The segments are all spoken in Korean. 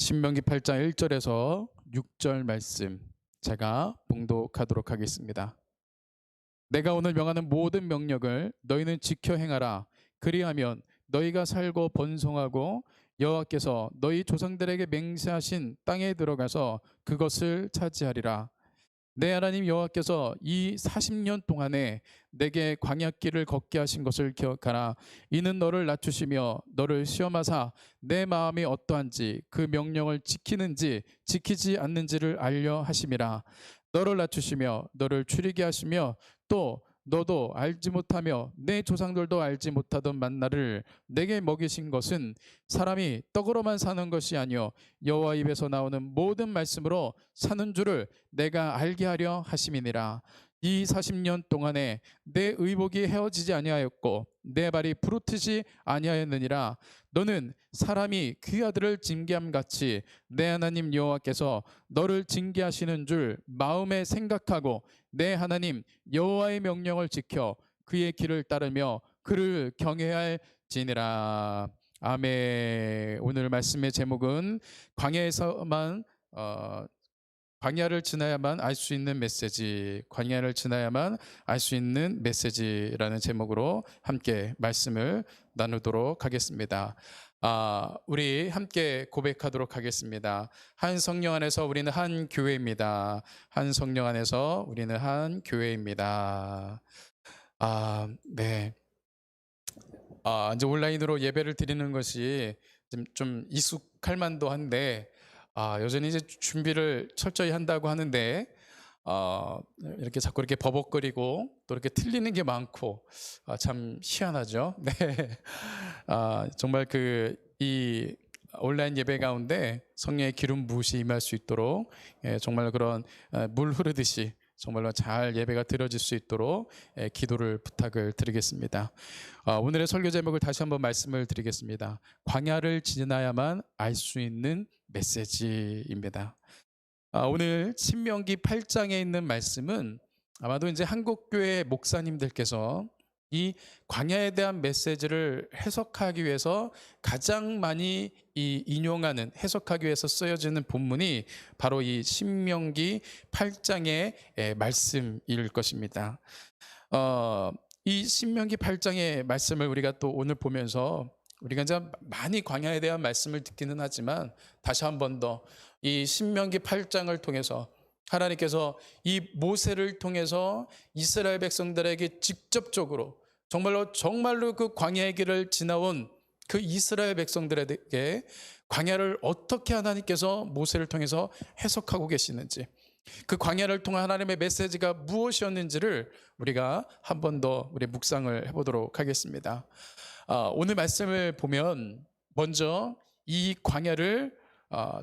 신명기 8장 1절에서 6절 말씀 제가 봉독하도록 하겠습니다. 내가 오늘 명하는 모든 명령을 너희는 지켜 행하라. 그리하면 너희가 살고 번성하고 여호와께서 너희 조상들에게 맹세하신 땅에 들어가서 그것을 차지하리라. 내 하나님 여호와께서 이 40년 동안에 내게 광야길을 걷게 하신 것을 기억하라. 이는 너를 낮추시며 너를 시험하사 내 마음이 어떠한지 그 명령을 지키는지 지키지 않는지를 알려 하심이라. 너를 낮추시며 너를 추리게 하시며 또 너도 알지 못하며 내 조상들도 알지 못하던 만나를 내게 먹이신 것은 사람이 떡으로만 사는 것이 아니요 여호와 입에서 나오는 모든 말씀으로 사는 줄을 내가 알게 하려 하심이니라. 이 40년 동안에 내 의복이 헤어지지 아니하였고 내 발이 부르트지 아니하였느니라. 너는 사람이 그 아들을 징계함 같이 내 하나님 여호와께서 너를 징계하시는 줄 마음에 생각하고 내 하나님 여호와의 명령을 지켜 그의 길을 따르며 그를 경외할지니라. 아멘. 오늘 말씀의 제목은 광야에서만 광야를 지나야만 알 수 있는 메시지, 광야를 지나야만 알 수 있는 메시지라는 제목으로 함께 말씀을 나누도록 하겠습니다. 우리 함께 고백하도록 하겠습니다. 한 성령 안에서 우리는 한 교회입니다. 한 성령 안에서 우리는 한 교회입니다. 네. 이제 온라인으로 예배를 드리는 것이 좀 익숙할 만도 한데, 여전히 이제 준비를 철저히 한다고 하는데, 이렇게 자꾸 이렇게 버벅거리고 또 이렇게 틀리는 게 많고, 참 희한하죠. 네. 정말 이 온라인 예배 가운데 성령의 기름 부으시 임할 수 있도록, 정말 그런 물 흐르듯이 정말로 잘 예배가 드려질 수 있도록 기도를 부탁을 드리겠습니다. 오늘의 설교 제목을 다시 한번 말씀을 드리겠습니다. 광야를 지나야만 알 수 있는 메시지입니다. 오늘 신명기 8장에 있는 말씀은 아마도 이제 한국교회 목사님들께서 이 광야에 대한 메시지를 해석하기 위해서 가장 많이 인용하는, 해석하기 위해서 쓰여지는 본문이 바로 이 신명기 8장의 말씀일 것입니다. 이 신명기 8장의 말씀을 우리가 또 오늘 보면서 우리가 이제 많이 광야에 대한 말씀을 듣기는 하지만 다시 한 번 더 이 신명기 8장을 통해서 하나님께서 이 모세를 통해서 이스라엘 백성들에게 직접적으로 정말로 그 광야의 길을 지나온 그 이스라엘 백성들에게 광야를 어떻게 하나님께서 모세를 통해서 해석하고 계시는지, 그 광야를 통한 하나님의 메시지가 무엇이었는지를 우리가 한 번 더 우리 묵상을 해보도록 하겠습니다. 오늘 말씀을 보면 먼저 이 광야를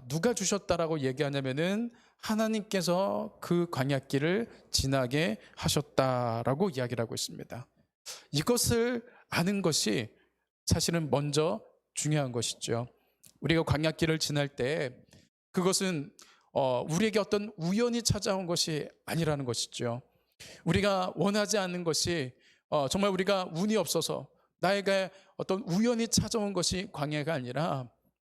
누가 주셨다라고 얘기하냐면은 하나님께서 그 광야길을 지나게 하셨다라고 이야기를 하고 있습니다. 이것을 아는 것이 사실은 먼저 중요한 것이죠. 우리가 광야길을 지날 때 그것은 우리에게 어떤 우연히 찾아온 것이 아니라는 것이죠. 우리가 원하지 않는 것이 정말 우리가 운이 없어서 나에게 어떤 우연히 찾아온 것이 광야가 아니라,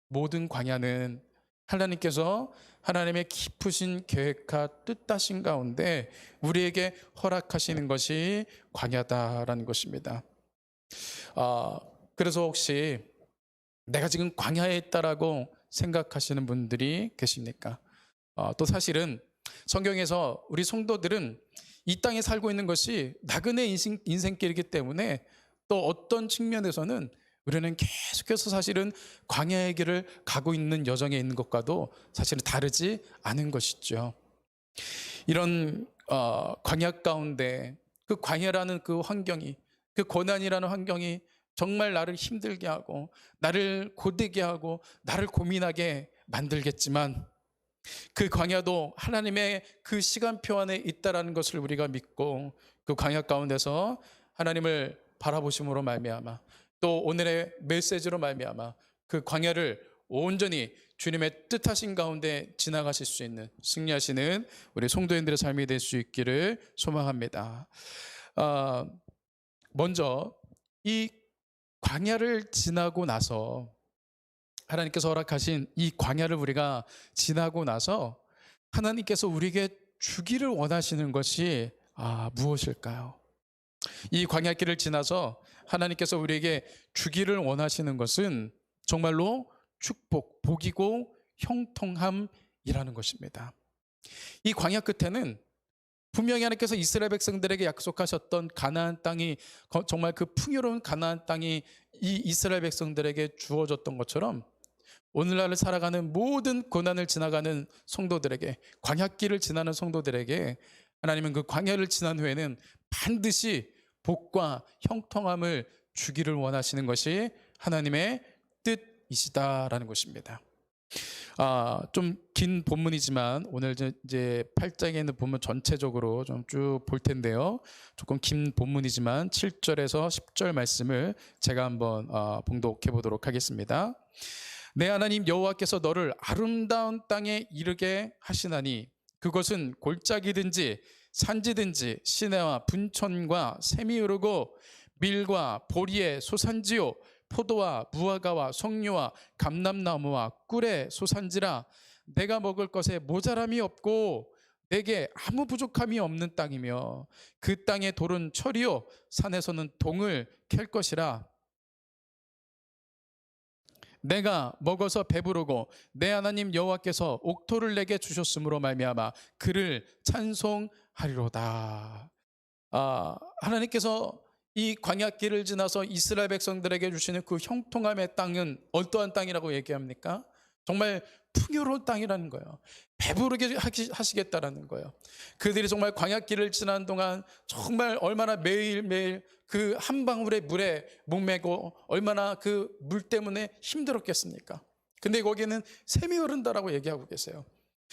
모든 광야는 하나님께서 하나님의 깊으신 계획과 뜻하신 가운데 우리에게 허락하시는 것이 광야다라는 것입니다. 그래서 혹시 내가 지금 광야에 있다라고 생각하시는 분들이 계십니까? 또 사실은 성경에서 우리 성도들은 이 땅에 살고 있는 것이 나그네 인생길이기 때문에 또 어떤 측면에서는 우리는 계속해서 사실은 광야의 길을 가고 있는 여정에 있는 것과도 사실은 다르지 않은 것이죠. 이런 광야 가운데 그 광야라는 그 환경이, 그 고난이라는 환경이 정말 나를 힘들게 하고 나를 고되게 하고 나를 고민하게 만들겠지만, 그 광야도 하나님의 그 시간표 안에 있다라는 것을 우리가 믿고 그 광야 가운데서 하나님을 바라보심으로 말미암아, 또 오늘의 메시지로 말미암아 그 광야를 온전히 주님의 뜻하신 가운데 지나가실 수 있는, 승리하시는 우리 성도인들의 삶이 될 수 있기를 소망합니다. 먼저 이 광야를 지나고 나서 하나님께서 허락하신 이 광야를 우리가 지나고 나서 하나님께서 우리에게 주기를 원하시는 것이 무엇일까요? 이 광야길을 지나서 하나님께서 우리에게 주기를 원하시는 것은 정말로 축복, 복이고 형통함이라는 것입니다. 이 광야 끝에는 분명히 하나님께서 이스라엘 백성들에게 약속하셨던 가나안 땅이, 정말 그 풍요로운 가나안 땅이 이 이스라엘 백성들에게 주어졌던 것처럼 오늘날을 살아가는 모든 고난을 지나가는 성도들에게, 광야길을 지나는 성도들에게 하나님은 그 광야를 지난 후에는 반드시 복과 형통함을 주기를 원하시는 것이 하나님의 뜻이시다라는 것입니다. 좀 긴 본문이지만 오늘 이제 8장에 있는 본문 전체적으로 좀 쭉 볼 텐데요. 조금 긴 본문이지만 7절에서 10절 말씀을 제가 한번 봉독해 보도록 하겠습니다. 내 하나님 여호와께서 너를 아름다운 땅에 이르게 하시나니 그것은 골짜기든지 산지든지 시내와 분촌과 샘이 흐르고 밀과 보리의 소산지요 포도와 무화과와 석류와 감람나무와 꿀의 소산지라. 내가 먹을 것에 모자람이 없고 내게 아무 부족함이 없는 땅이며 그 땅의 돌은 철이요 산에서는 동을 캘 것이라. 내가 먹어서 배부르고 내 하나님 여호와께서 옥토를 내게 주셨으므로 말미암아 그를 찬송하리로다. 하나님께서 이 광야길을 지나서 이스라엘 백성들에게 주시는 그 형통함의 땅은 어떠한 땅이라고 얘기합니까? 정말 풍요로운 땅이라는 거예요. 배부르게 하시겠다라는 거예요. 그들이 정말 광야길을 지난 동안 정말 얼마나 매일매일 그 한 방울의 물에 목매고 얼마나 그 물 때문에 힘들었겠습니까? 근데 거기는 샘이 흐른다라고 얘기하고 계세요.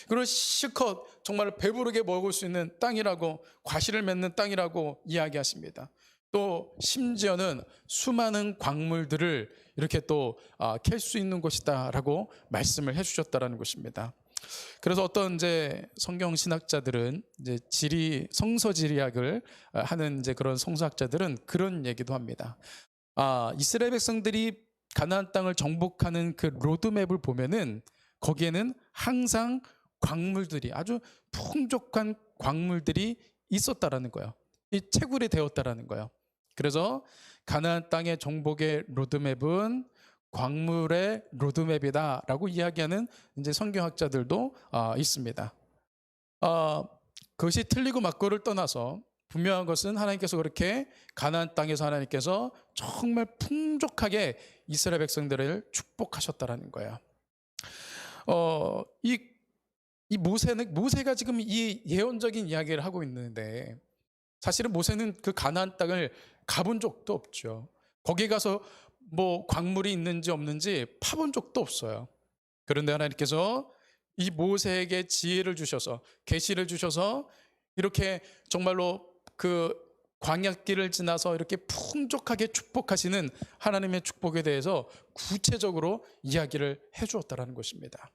그리고 실컷 정말 배부르게 먹을 수 있는 땅이라고, 과실을 맺는 땅이라고 이야기하십니다. 또 심지어는 수많은 광물들을 이렇게 또 캘 수 있는 곳이다라고 말씀을 해주셨다라는 것입니다. 그래서 어떤 이제 성경 신학자들은 이제 성서지리학을 하는 이제 그런 성서학자들은 그런 얘기도 합니다. 이스라엘 백성들이 가나안 땅을 정복하는 그 로드맵을 보면은 거기에는 항상 광물들이, 아주 풍족한 광물들이 있었다라는 거예요. 이 채굴이 되었다라는 거예요. 그래서 가나안 땅의 정복의 로드맵은 광물의 로드맵이다라고 이야기하는 이제 성경학자들도 있습니다. 그것이 틀리고 맞고를 떠나서 분명한 것은 하나님께서 그렇게 가나안 땅에서 하나님께서 정말 풍족하게 이스라엘 백성들을 축복하셨다라는 거예요. 이 모세가 지금 이 예언적인 이야기를 하고 있는데, 사실은 모세는 그 가나안 땅을 가본 적도 없죠. 거기 가서 뭐 광물이 있는지 없는지 파본 적도 없어요. 그런데 하나님께서 이 모세에게 지혜를 주셔서, 계시를 주셔서 이렇게 정말로 그 광야길을 지나서 이렇게 풍족하게 축복하시는 하나님의 축복에 대해서 구체적으로 이야기를 해주었다라는 것입니다.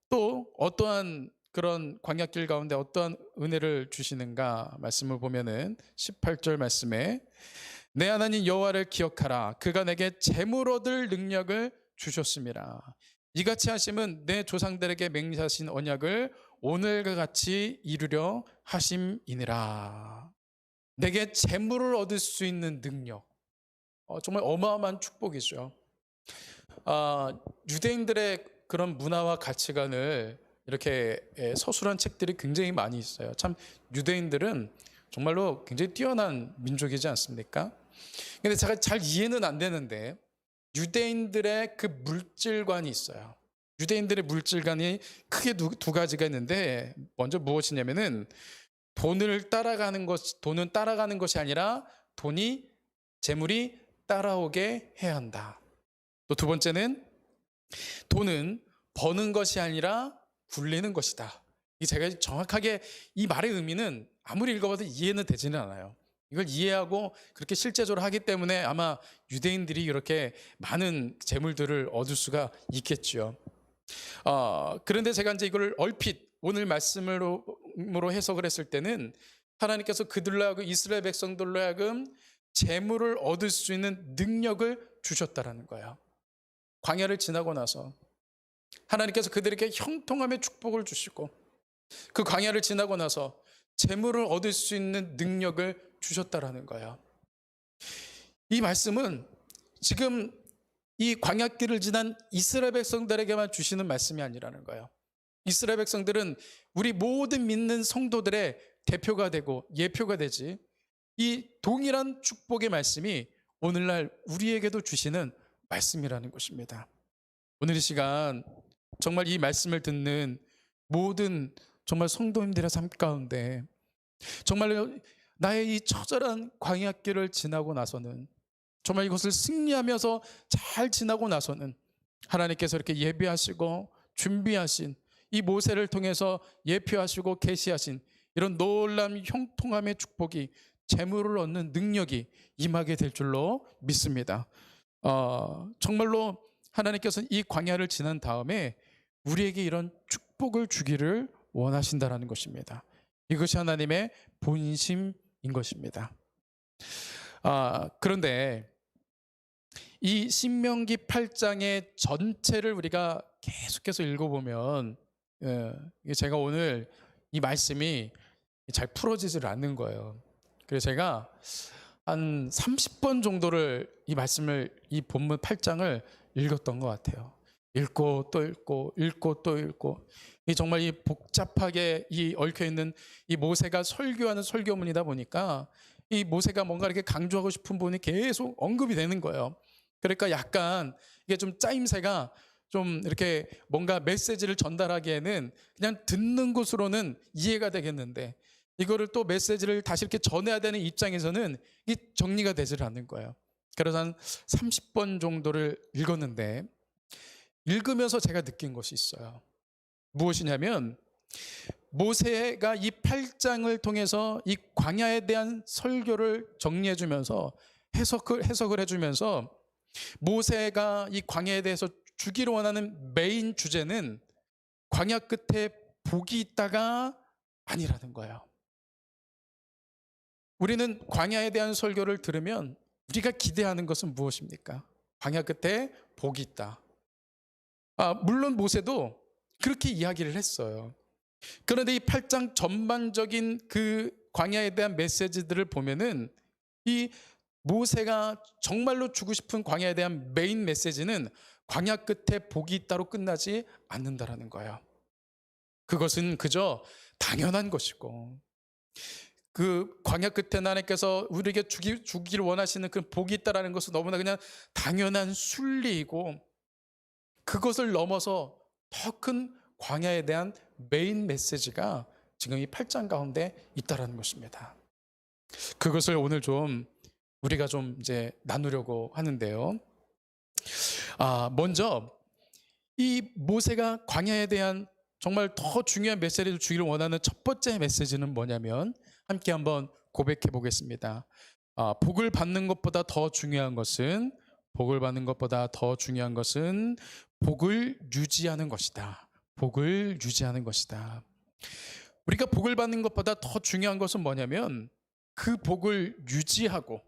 또 어떠한 그런 광야길 가운데 어떠한 은혜를 주시는가 말씀을 보면은 18절 말씀에 내 하나님 여호와를 기억하라. 그가 내게 재물 얻을 능력을 주셨습니다. 이같이 하심은 내 조상들에게 맹세하신 언약을 오늘과 같이 이루려 하심이니라. 내게 재물을 얻을 수 있는 능력, 정말 어마어마한 축복이죠. 유대인들의 그런 문화와 가치관을 이렇게 서술한 책들이 굉장히 많이 있어요. 참 유대인들은 정말로 굉장히 뛰어난 민족이지 않습니까? 근데 제가 잘 이해는 안 되는데, 유대인들의 그 물질관이 있어요. 유대인들의 물질관이 크게 두 가지가 있는데, 먼저 무엇이냐면은 돈은 따라가는 것이 아니라 재물이 따라오게 해야 한다. 또 두 번째는 돈은 버는 것이 아니라 굴리는 것이다. 제가 정확하게 이 말의 의미는 아무리 읽어봐도 이해는 되지는 않아요. 이걸 이해하고 그렇게 실제적으로 하기 때문에 아마 유대인들이 이렇게 많은 재물들을 얻을 수가 있겠죠. 그런데 제가 이제 이걸 얼핏 오늘 말씀으로 해석을 했을 때는 하나님께서 그들로 하여금, 이스라엘 백성들로 하여금 재물을 얻을 수 있는 능력을 주셨다라는 거예요. 광야를 지나고 나서 하나님께서 그들에게 형통함의 축복을 주시고, 그 광야를 지나고 나서 재물을 얻을 수 있는 능력을 주셨다라는 거예요. 이 말씀은 지금 이 광야길을 지난 이스라엘 백성들에게만 주시는 말씀이 아니라는 거예요. 이스라엘 백성들은 우리 모든 믿는 성도들의 대표가 되고 예표가 되지, 이 동일한 축복의 말씀이 오늘날 우리에게도 주시는 말씀이라는 것입니다. 오늘 이 시간 정말 이 말씀을 듣는 모든 정말 성도님들의 삶 가운데 정말 나의 이 처절한 광야길을 지나고 나서는, 정말 이것을 승리하면서 잘 지나고 나서는 하나님께서 이렇게 예비하시고 준비하신 이 모세를 통해서 예표하시고 계시하신 이런 놀라운 형통함의 축복이, 재물을 얻는 능력이 임하게 될 줄로 믿습니다. 정말로 하나님께서는 이 광야를 지난 다음에 우리에게 이런 축복을 주기를 원하신다라는 것입니다. 이것이 하나님의 본심인 것입니다. 그런데 이 신명기 8장의 전체를 우리가 계속해서 읽어보면 제가 오늘 이 말씀이 잘 풀어지질 않는 거예요. 그래서 제가 한 30번 정도를 이 말씀을, 이 본문 8장을 읽었던 것 같아요. 읽고 또 읽고 읽고 또 읽고, 이 정말 이 복잡하게 이 얽혀있는 이 모세가 설교하는 설교문이다 보니까 이 모세가 뭔가 이렇게 강조하고 싶은 부분이 계속 언급이 되는 거예요. 그러니까 약간 이게 좀 짜임새가 좀 이렇게 뭔가 메시지를 전달하기에는 그냥 듣는 것으로는 이해가 되겠는데, 이거를 또 메시지를 다시 이렇게 전해야 되는 입장에서는 이 정리가 되질 않는 거예요. 그래서 한 30번 정도를 읽었는데, 읽으면서 제가 느낀 것이 있어요. 무엇이냐면, 모세가 이 8장을 통해서 이 광야에 대한 설교를 정리해 주면서 해석을 해주면서, 모세가 이 광야에 대해서 주기를 원하는 메인 주제는 광야 끝에 복이 있다가 아니라는 거예요. 우리는 광야에 대한 설교를 들으면 우리가 기대하는 것은 무엇입니까? 광야 끝에 복이 있다. 물론 모세도 그렇게 이야기를 했어요. 그런데 이 8장 전반적인 그 광야에 대한 메시지들을 보면은 이 모세가 정말로 주고 싶은 광야에 대한 메인 메시지는 광야 끝에 복이 있다로 끝나지 않는다라는 거예요. 그것은 그저 당연한 것이고, 그 광야 끝에 하나님께서 우리에게 주기를 원하시는 그 복이 있다라는 것은 너무나 그냥 당연한 순리이고, 그것을 넘어서 더 큰 광야에 대한 메인 메시지가 지금 이 8장 가운데 있다라는 것입니다. 그것을 오늘 좀 우리가 좀 이제 나누려고 하는데요. 먼저 이 모세가 광야에 대한 정말 더 중요한 메시지를 주기를 원하는 첫 번째 메시지는 뭐냐면, 함께 한번 고백해 보겠습니다. 복을 받는 것보다 더 중요한 것은, 복을 유지하는 것이다. 복을 유지하는 것이다. 우리가 복을 받는 것보다 더 중요한 것은 뭐냐면, 그 복을 유지하고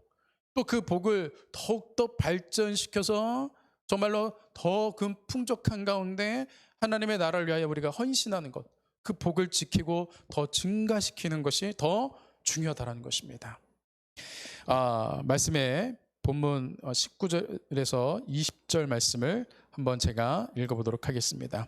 또 그 복을 더욱더 발전시켜서 정말로 더 그 풍족한 가운데 하나님의 나라를 위하여 우리가 헌신하는 것, 그 복을 지키고 더 증가시키는 것이 더 중요하다는 것입니다. 말씀의 본문 19절에서 20절 말씀을 한번 제가 읽어보도록 하겠습니다.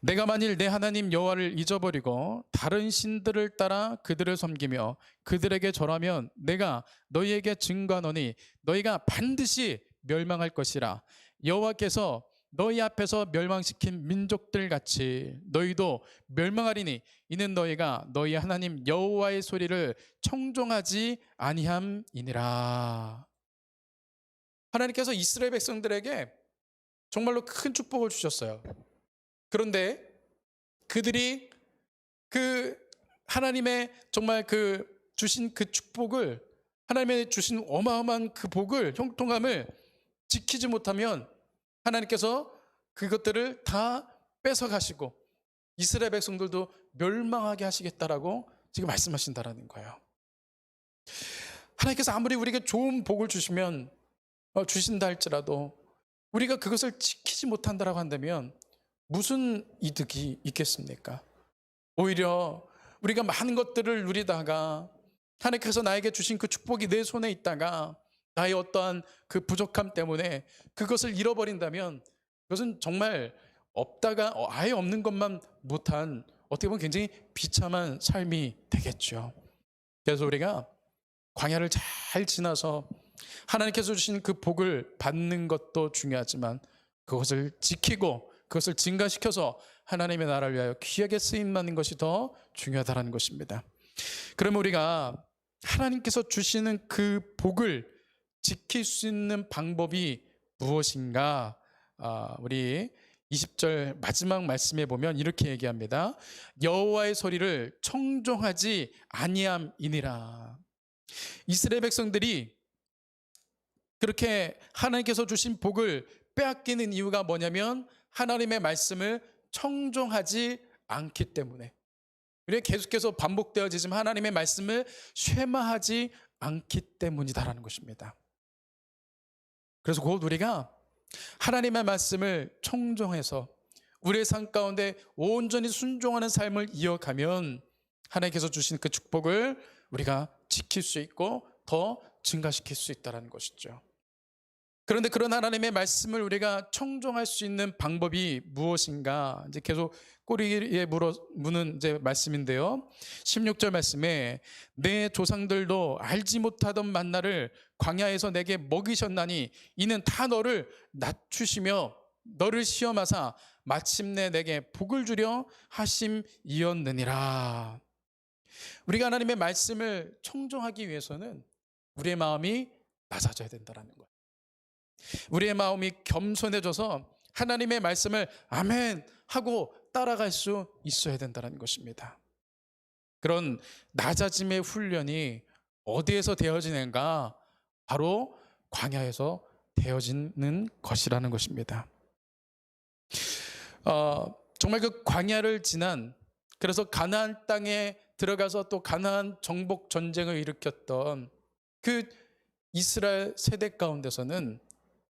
내가 만일 내 하나님 여호와를 잊어버리고 다른 신들을 따라 그들을 섬기며 그들에게 절하면 내가 너희에게 증거하노니 너희가 반드시 멸망할 것이라. 여호와께서 너희 앞에서 멸망시킨 민족들 같이 너희도 멸망하리니 이는 너희가 너희 하나님 여호와의 소리를 청종하지 아니함이니라. 하나님께서 이스라엘 백성들에게 정말로 큰 축복을 주셨어요. 그런데 그들이 그 하나님의 정말 그 주신 그 축복을, 하나님의 주신 어마어마한 그 복을, 형통함을 지키지 못하면 하나님께서 그것들을 다 뺏어가시고 이스라엘 백성들도 멸망하게 하시겠다라고 지금 말씀하신다라는 거예요. 하나님께서 아무리 우리에게 좋은 복을 주시면 주신다 할지라도 우리가 그것을 지키지 못한다라고 한다면 무슨 이득이 있겠습니까? 오히려 우리가 많은 것들을 누리다가 하나님께서 나에게 주신 그 축복이 내 손에 있다가 나의 어떠한 그 부족함 때문에 그것을 잃어버린다면 그것은 정말 없다가 아예 없는 것만 못한 어떻게 보면 굉장히 비참한 삶이 되겠죠. 그래서 우리가 광야를 잘 지나서 하나님께서 주신 그 복을 받는 것도 중요하지만 그것을 지키고 그것을 증가시켜서 하나님의 나라를 위하여 귀하게 쓰임받는 것이 더 중요하다는 것입니다. 그러면 우리가 하나님께서 주시는 그 복을 지킬 수 있는 방법이 무엇인가? 우리 20절 마지막 말씀에 보면 이렇게 얘기합니다. 여호와의 소리를 청종하지 아니함이니라. 이스라엘 백성들이 그렇게 하나님께서 주신 복을 빼앗기는 이유가 뭐냐면 하나님의 말씀을 청종하지 않기 때문에, 우리가 계속해서 반복되어지지만 하나님의 말씀을 쇠마하지 않기 때문이다라는 것입니다. 그래서 곧 우리가 하나님의 말씀을 청종해서 우리의 삶 가운데 온전히 순종하는 삶을 이어가면 하나님께서 주신 그 축복을 우리가 지킬 수 있고 더 증가시킬 수 있다는 것이죠. 그런데 그런 하나님의 말씀을 우리가 청종할 수 있는 방법이 무엇인가? 이제 계속 꼬리에 무는 이제 말씀인데요. 16절 말씀에 내 조상들도 알지 못하던 만나를 광야에서 내게 먹이셨나니 이는 다 너를 낮추시며 너를 시험하사 마침내 내게 복을 주려 하심이었느니라. 우리가 하나님의 말씀을 청종하기 위해서는 우리의 마음이 낮아져야 된다는 거예요. 우리의 마음이 겸손해져서 하나님의 말씀을 아멘 하고 따라갈 수 있어야 된다는 것입니다. 그런 낮아짐의 훈련이 어디에서 되어지는가? 바로 광야에서 되어지는 것이라는 것입니다. 정말 그 광야를 지난, 그래서 가나안 땅에 들어가서 또 가나안 정복 전쟁을 일으켰던 그 이스라엘 세대 가운데서는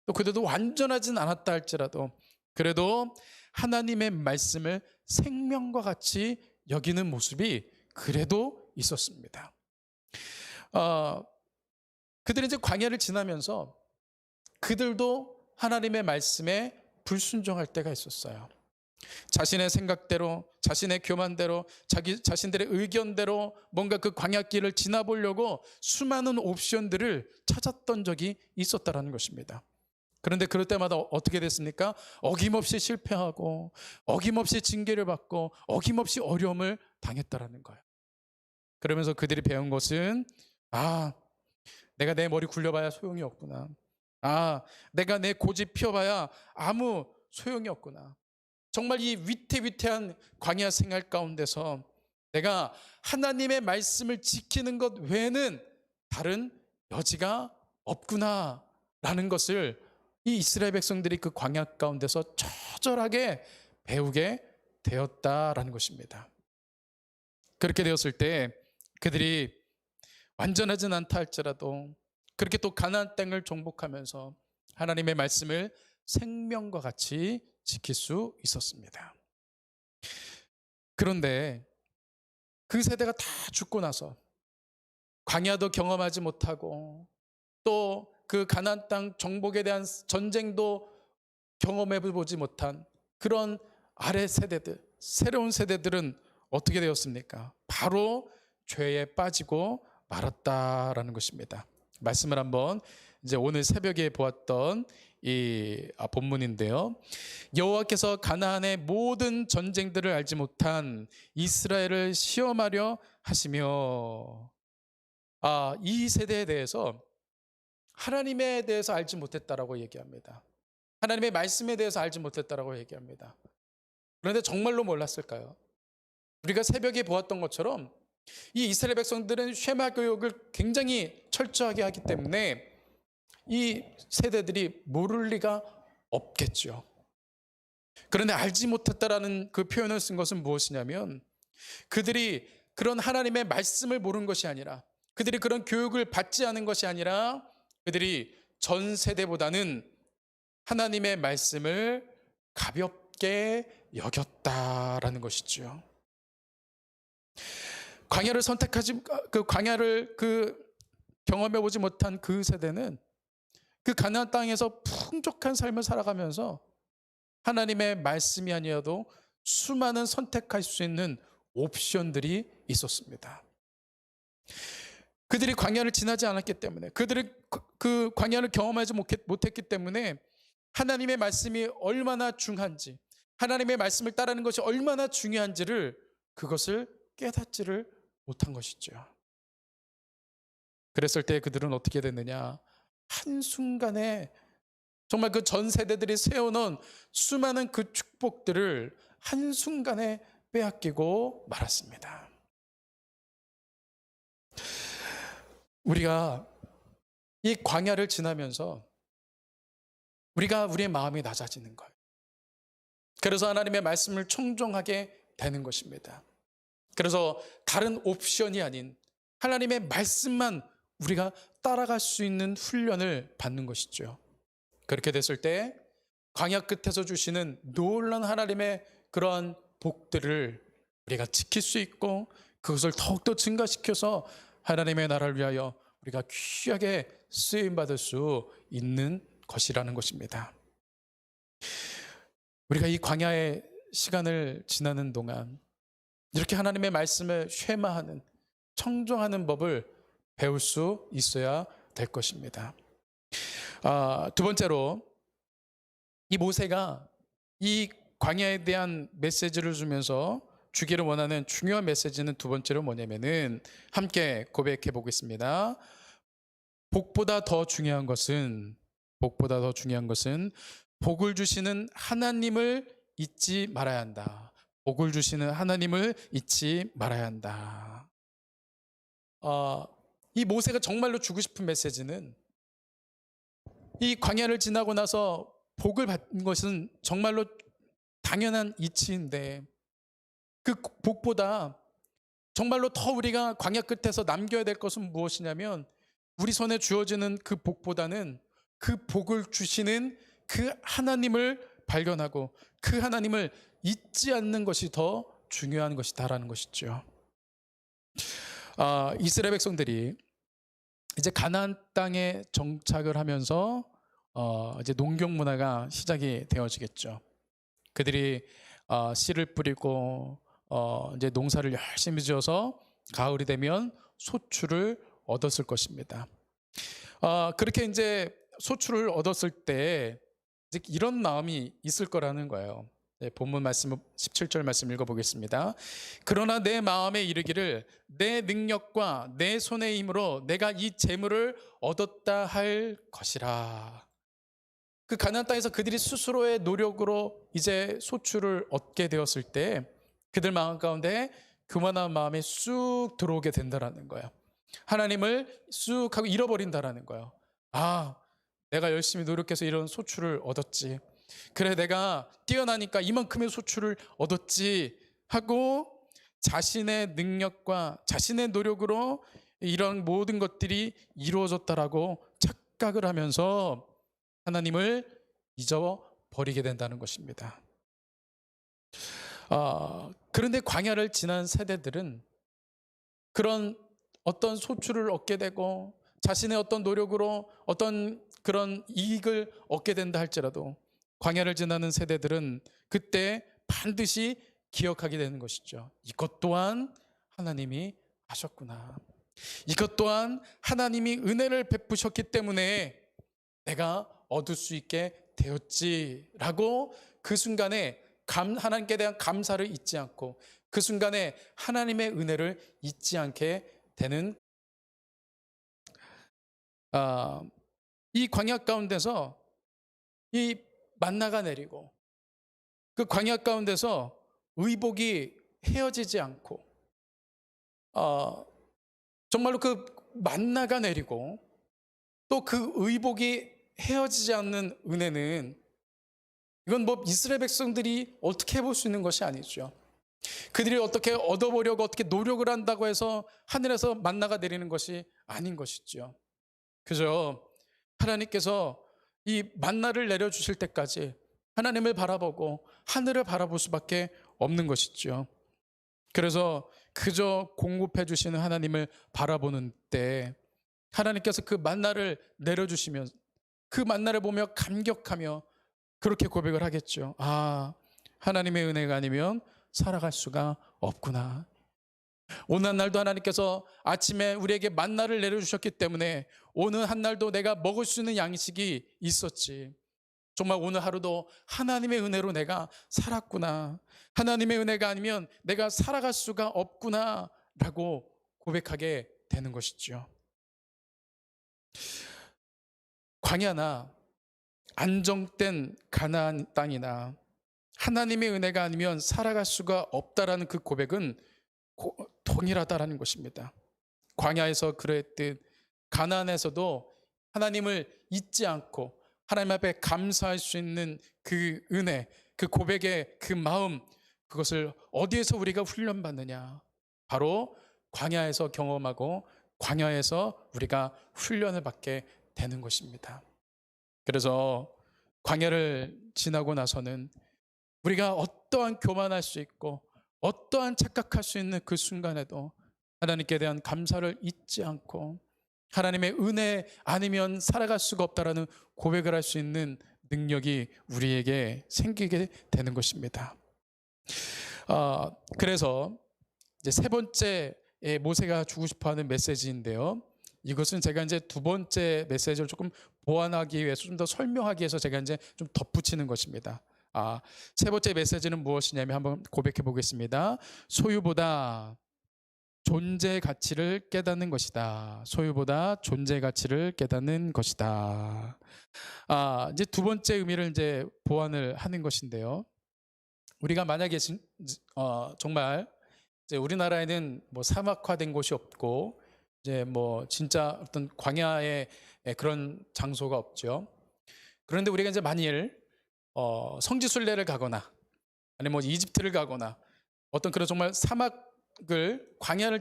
또 그들도 완전하진 않았다 할지라도 그래도 하나님의 말씀을 생명과 같이 여기는 모습이 그래도 있었습니다. 그들이 이제 광야를 지나면서 그들도 하나님의 말씀에 불순종할 때가 있었어요. 자신의 생각대로, 자신의 교만대로, 자신들의 의견대로 뭔가 그 광야길을 지나보려고 수많은 옵션들을 찾았던 적이 있었다는 것입니다. 그런데 그럴 때마다 어떻게 됐습니까? 어김없이 실패하고 어김없이 징계를 받고 어김없이 어려움을 당했다라는 거예요. 그러면서 그들이 배운 것은 내가 내 머리 굴려봐야 소용이 없구나. 내가 내 고집 펴봐야 아무 소용이 없구나. 정말 이 위태위태한 광야 생활 가운데서 내가 하나님의 말씀을 지키는 것 외에는 다른 여지가 없구나라는 것을 이 이스라엘 백성들이 그 광야 가운데서 처절하게 배우게 되었다라는 것입니다. 그렇게 되었을 때 그들이 완전하진 않다 할지라도 그렇게 또 가나안 땅을 정복하면서 하나님의 말씀을 생명과 같이 지킬 수 있었습니다. 그런데 그 세대가 다 죽고 나서 광야도 경험하지 못하고 또 그 가나안 땅 정복에 대한 전쟁도 경험해 보지 못한 그런 아래 세대들, 새로운 세대들은 어떻게 되었습니까? 바로 죄에 빠지고 말았다라는 것입니다. 말씀을 한번 이제 오늘 새벽에 보았던 이 본문인데요. 여호와께서 가나안의 모든 전쟁들을 알지 못한 이스라엘을 시험하려 하시며, 이 세대에 대해서 하나님에 대해서 알지 못했다라고 얘기합니다. 하나님의 말씀에 대해서 알지 못했다라고 얘기합니다. 그런데 정말로 몰랐을까요? 우리가 새벽에 보았던 것처럼 이 이스라엘 백성들은 쉐마 교육을 굉장히 철저하게 하기 때문에 이 세대들이 모를 리가 없겠죠. 그런데 알지 못했다라는 그 표현을 쓴 것은 무엇이냐면 그들이 그런 하나님의 말씀을 모르는 것이 아니라 그들이 그런 교육을 받지 않은 것이 아니라 그들이 전 세대보다는 하나님의 말씀을 가볍게 여겼다라는 것이죠. 광야를 선택하지 광야를 경험해 보지 못한 그 세대는 그 가나안 땅에서 풍족한 삶을 살아가면서 하나님의 말씀이 아니어도 수많은 선택할 수 있는 옵션들이 있었습니다. 그들이 광야를 지나지 않았기 때문에, 그들이 그 광야를 경험하지 못했기 때문에 하나님의 말씀이 얼마나 중요한지, 하나님의 말씀을 따르는 것이 얼마나 중요한지를 그것을 깨닫지를 못한 것이죠. 그랬을 때 그들은 어떻게 됐느냐? 한순간에 정말 그 전 세대들이 세워놓은 수많은 그 축복들을 한순간에 빼앗기고 말았습니다. 우리가 이 광야를 지나면서 우리의 마음이 낮아지는 거예요. 그래서 하나님의 말씀을 청종하게 되는 것입니다. 그래서 다른 옵션이 아닌 하나님의 말씀만 우리가 따라갈 수 있는 훈련을 받는 것이죠. 그렇게 됐을 때 광야 끝에서 주시는 놀라운 하나님의 그러한 복들을 우리가 지킬 수 있고 그것을 더욱더 증가시켜서 하나님의 나라를 위하여 우리가 귀하게 쓰임받을 수 있는 것이라는 것입니다. 우리가 이 광야의 시간을 지나는 동안 이렇게 하나님의 말씀을 쉐마하는, 청종하는 법을 배울 수 있어야 될 것입니다. 두 번째로, 이 모세가 이 광야에 대한 메시지를 주면서 주기를 원하는 중요한 메시지는 두 번째로 뭐냐면은, 함께 고백해 보겠습니다. 복보다 더 중요한 것은 복을 주시는 하나님을 잊지 말아야 한다. 복을 주시는 하나님을 잊지 말아야 한다. 이 모세가 정말로 주고 싶은 메시지는, 이 광야를 지나고 나서 복을 받는 것은 정말로 당연한 이치인데, 그 복보다 정말로 더 우리가 광야 끝에서 남겨야 될 것은 무엇이냐면, 우리 손에 주어지는 그 복보다는 그 복을 주시는 그 하나님을 발견하고 그 하나님을 잊지 않는 것이 더 중요한 것이다라는 것이죠. 이스라엘 백성들이 이제 가나안 땅에 정착을 하면서 이제 농경 문화가 시작이 되어지겠죠. 그들이 씨를 뿌리고 이제 농사를 열심히 지어서 가을이 되면 소출을 얻었을 것입니다. 그렇게 이제 소출을 얻었을 때 이제 이런 마음이 있을 거라는 거예요. 네, 본문 말씀 17절 말씀 읽어보겠습니다. 그러나 내 마음에 이르기를 내 능력과 내 손의 힘으로 내가 이 재물을 얻었다 할 것이라. 그 가나안 땅에서 그들이 스스로의 노력으로 이제 소출을 얻게 되었을 때 그들 마음 가운데 교만한 마음이 쑥 들어오게 된다라는 거예요. 하나님을 쑥 하고 잃어버린다라는 거예요. 내가 열심히 노력해서 이런 소출을 얻었지, 그래 내가 뛰어나니까 이만큼의 소출을 얻었지 하고 자신의 능력과 자신의 노력으로 이런 모든 것들이 이루어졌다라고 착각을 하면서 하나님을 잊어버리게 된다는 것입니다. 그런데 광야를 지난 세대들은 그런 어떤 소출을 얻게 되고 자신의 어떤 노력으로 어떤 그런 이익을 얻게 된다 할지라도 광야를 지나는 세대들은 그때 반드시 기억하게 되는 것이죠. 이것 또한 하나님이 하셨구나. 이것 또한 하나님이 은혜를 베푸셨기 때문에 내가 얻을 수 있게 되었지라고 그 순간에 하나님께 대한 감사를 잊지 않고 그 순간에 하나님의 은혜를 잊지 않게 되는, 이 광야 가운데서 이 만나가 내리고 그 광야 가운데서 의복이 헤어지지 않고 정말로 그 만나가 내리고 또 그 의복이 헤어지지 않는 은혜는, 이건 뭐 이스라엘 백성들이 어떻게 해볼 수 있는 것이 아니죠. 그들이 어떻게 얻어보려고 어떻게 노력을 한다고 해서 하늘에서 만나가 내리는 것이 아닌 것이죠. 그죠? 하나님께서 이 만나를 내려주실 때까지 하나님을 바라보고 하늘을 바라볼 수밖에 없는 것이죠. 그래서 그저 공급해 주시는 하나님을 바라보는 때 하나님께서 그 만나를 내려주시면 그 만나를 보며 감격하며 그렇게 고백을 하겠죠. 아, 하나님의 은혜가 아니면 살아갈 수가 없구나. 오늘 한 날도 하나님께서 아침에 우리에게 만나를 내려주셨기 때문에 오늘 한 날도 내가 먹을 수 있는 양식이 있었지. 정말 오늘 하루도 하나님의 은혜로 내가 살았구나. 하나님의 은혜가 아니면 내가 살아갈 수가 없구나 라고 고백하게 되는 것이죠. 광야나 안정된 가나안 땅이나 하나님의 은혜가 아니면 살아갈 수가 없다라는 그 고백은 동일하다라는 것입니다. 광야에서 그랬듯 가나안에서도 하나님을 잊지 않고 하나님 앞에 감사할 수 있는 그 은혜, 그 고백의 그 마음, 그것을 어디에서 우리가 훈련받느냐? 바로 광야에서 경험하고 광야에서 우리가 훈련을 받게 되는 것입니다. 그래서 광야를 지나고 나서는 우리가 어떠한 교만할 수 있고 어떠한 착각할 수 있는 그 순간에도 하나님께 대한 감사를 잊지 않고 하나님의 은혜 아니면 살아갈 수가 없다라는 고백을 할 수 있는 능력이 우리에게 생기게 되는 것입니다. 그래서 이제 세 번째 모세가 주고 싶어하는 메시지인데요. 이것은 제가 이제 두 번째 메시지를 조금 보완하기 위해서 좀 더 설명하기 위해서 제가 이제 좀 덧붙이는 것입니다. 세 번째 메시지는 무엇이냐면 한번 고백해 보겠습니다. 소유보다 존재 가치를 깨닫는 것이다. 소유보다 존재 가치를 깨닫는 것이다. 이제 두 번째 의미를 이제 보완을 하는 것인데요. 우리가 만약에 정말 이제 우리나라에는 뭐 사막화된 곳이 없고 이제 뭐 진짜 어떤 광야의 그런 장소가 없죠. 그런데 우리가 이제 만일 성지순례를 가거나 아니면 뭐 이집트를 가거나 어떤 그런 정말 사막을 광야를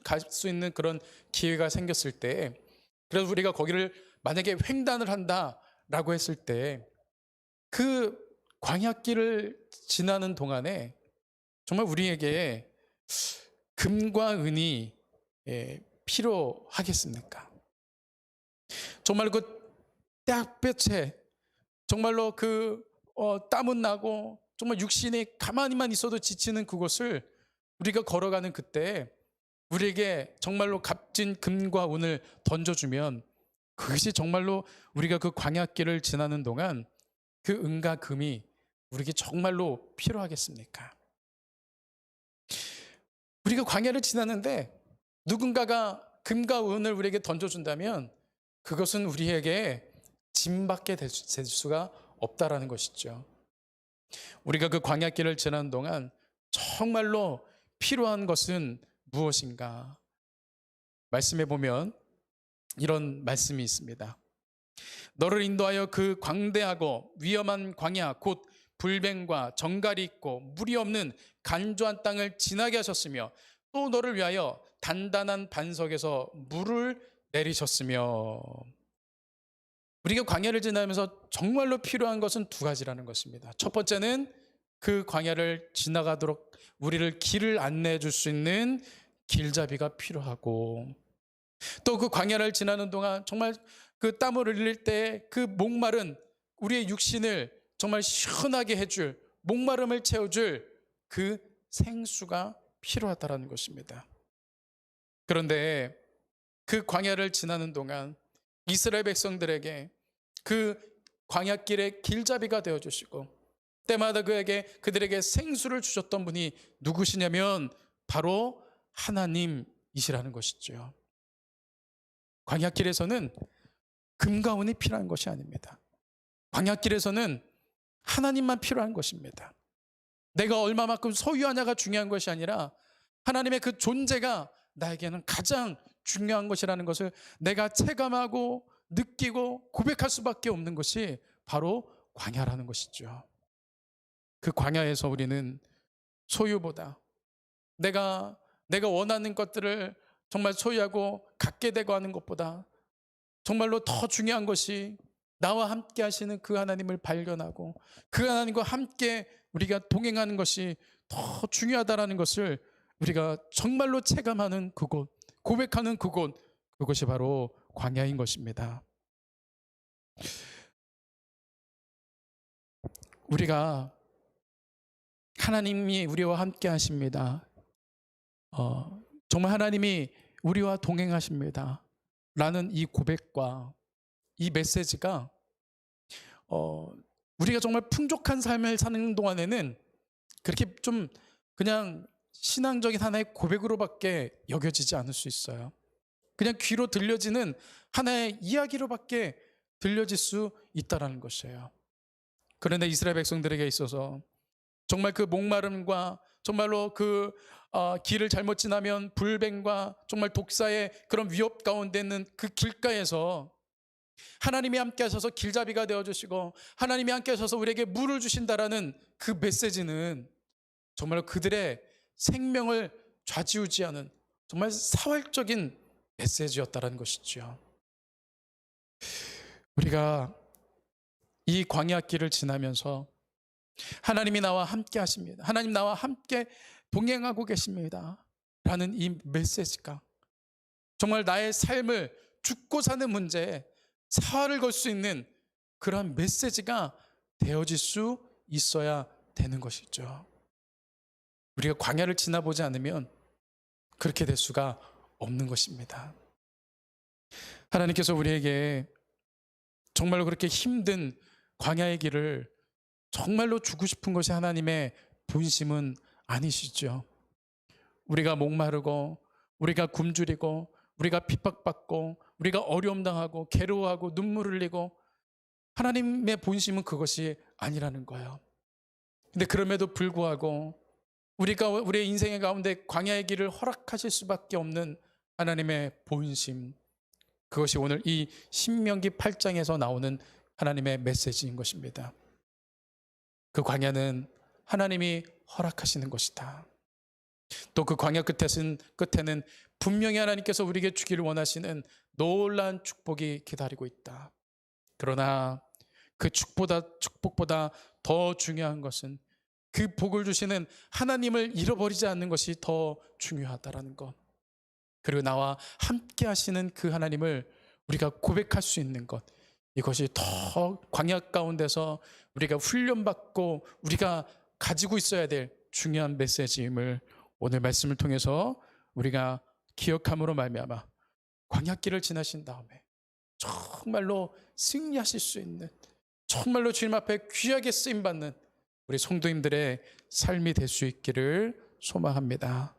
갈 수 있는 그런 기회가 생겼을 때, 그래서 우리가 거기를 만약에 횡단을 한다라고 했을 때 그 광야길을 지나는 동안에 정말 우리에게 금과 은이 필요하겠습니까? 정말 그 땡볕에 정말로 그 땀은 나고 정말 육신이 가만히만 있어도 지치는 그곳을 우리가 걸어가는 그때 우리에게 정말로 값진 금과 은을 던져주면 그것이 정말로 우리가 그 광야길을 지나는 동안 그 은과 금이 우리에게 정말로 필요하겠습니까? 우리가 광야를 지나는데 누군가가 금과 은을 우리에게 던져준다면 그것은 우리에게 짐밖에 될 수가 없다라는 것이죠. 우리가 그 광야길을 지나는 동안 정말로 필요한 것은 무엇인가? 말씀해 보면 이런 말씀이 있습니다. 너를 인도하여 그 광대하고 위험한 광야 곧 불뱀과 정갈이 있고 물이 없는 간조한 땅을 지나게 하셨으며 또 너를 위하여 단단한 반석에서 물을 내리셨으며. 우리가 광야를 지나면서 정말로 필요한 것은 두 가지라는 것입니다. 첫 번째는 그 광야를 지나가도록 우리를 길을 안내해 줄 수 있는 길잡이가 필요하고, 또 그 광야를 지나는 동안 정말 그 땀을 흘릴 때 그 목마른 우리의 육신을 정말 시원하게 해줄, 목마름을 채워줄 그 생수가 필요하다는 것입니다. 그런데 그 광야를 지나는 동안 이스라엘 백성들에게 그 광야길의 길잡이가 되어주시고 때마다 그들에게 생수를 주셨던 분이 누구시냐면 바로 하나님이시라는 것이죠. 광야길에서는 금과 은이 필요한 것이 아닙니다. 광야길에서는 하나님만 필요한 것입니다. 내가 얼마만큼 소유하냐가 중요한 것이 아니라 하나님의 그 존재가 나에게는 가장 중요한 것이라는 것을 내가 체감하고 느끼고 고백할 수밖에 없는 것이 바로 광야라는 것이죠. 그 광야에서 우리는 소유보다 내가 원하는 것들을 정말 소유하고 갖게 되고 하는 것보다 정말로 더 중요한 것이 나와 함께 하시는 그 하나님을 발견하고 그 하나님과 함께 우리가 동행하는 것이 더 중요하다라는 것을 우리가 정말로 체감하는 그곳, 고백하는 그곳, 그것이 바로 광야인 것입니다. 우리가 하나님이 우리와 함께 하십니다. 정말 하나님이 우리와 동행하십니다. 라는 이 고백과 이 메시지가 우리가 정말 풍족한 삶을 사는 동안에는 그렇게 좀 그냥 신앙적인 하나의 고백으로밖에 여겨지지 않을 수 있어요. 그냥 귀로 들려지는 하나의 이야기로밖에 들려질 수 있다라는 것이에요. 그런데 이스라엘 백성들에게 있어서 정말 그 목마름과 정말로 그 길을 잘못 지나면 불뱀과 정말 독사의 그런 위협 가운데 있는 그 길가에서 하나님이 함께 하셔서 길잡이가 되어주시고 하나님이 함께 하셔서 우리에게 물을 주신다라는 그 메시지는 정말로 그들의 생명을 좌지우지하는 정말 사활적인 메시지였다라는 것이죠. 우리가 이 광야길을 지나면서 하나님이 나와 함께 하십니다. 하나님 나와 함께 동행하고 계십니다. 라는 이 메시지가 정말 나의 삶을 죽고 사는 문제에 사활을 걸 수 있는 그런 메시지가 되어질 수 있어야 되는 것이죠. 우리가 광야를 지나보지 않으면 그렇게 될 수가 없는 것입니다. 하나님께서 우리에게 정말로 그렇게 힘든 광야의 길을 정말로 주고 싶은 것이 하나님의 본심은 아니시죠. 우리가 목마르고 우리가 굶주리고 우리가 핍박받고 우리가 어려움 당하고 괴로워하고 눈물 흘리고 하나님의 본심은 그것이 아니라는 거예요. 근데 그럼에도 불구하고 우리가 우리의 인생의 가운데 광야의 길을 허락하실 수밖에 없는 하나님의 본심, 그것이 오늘 이 신명기 8장에서 나오는 하나님의 메시지인 것입니다. 그 광야는 하나님이 허락하시는 것이다. 또 그 광야 끝에는 분명히 하나님께서 우리에게 주기를 원하시는 놀라운 축복이 기다리고 있다. 그러나 그 축복보다 더 중요한 것은 그 복을 주시는 하나님을 잃어버리지 않는 것이 더 중요하다라는 것. 그리고 나와 함께 하시는 그 하나님을 우리가 고백할 수 있는 것. 이것이 더 광야 가운데서 우리가 훈련받고 우리가 가지고 있어야 될 중요한 메시지임을 오늘 말씀을 통해서 우리가 기억함으로 말미암아 광야길을 지나신 다음에 정말로 승리하실 수 있는, 정말로 주님 앞에 귀하게 쓰임받는 우리 성도님들의 삶이 될 수 있기를 소망합니다.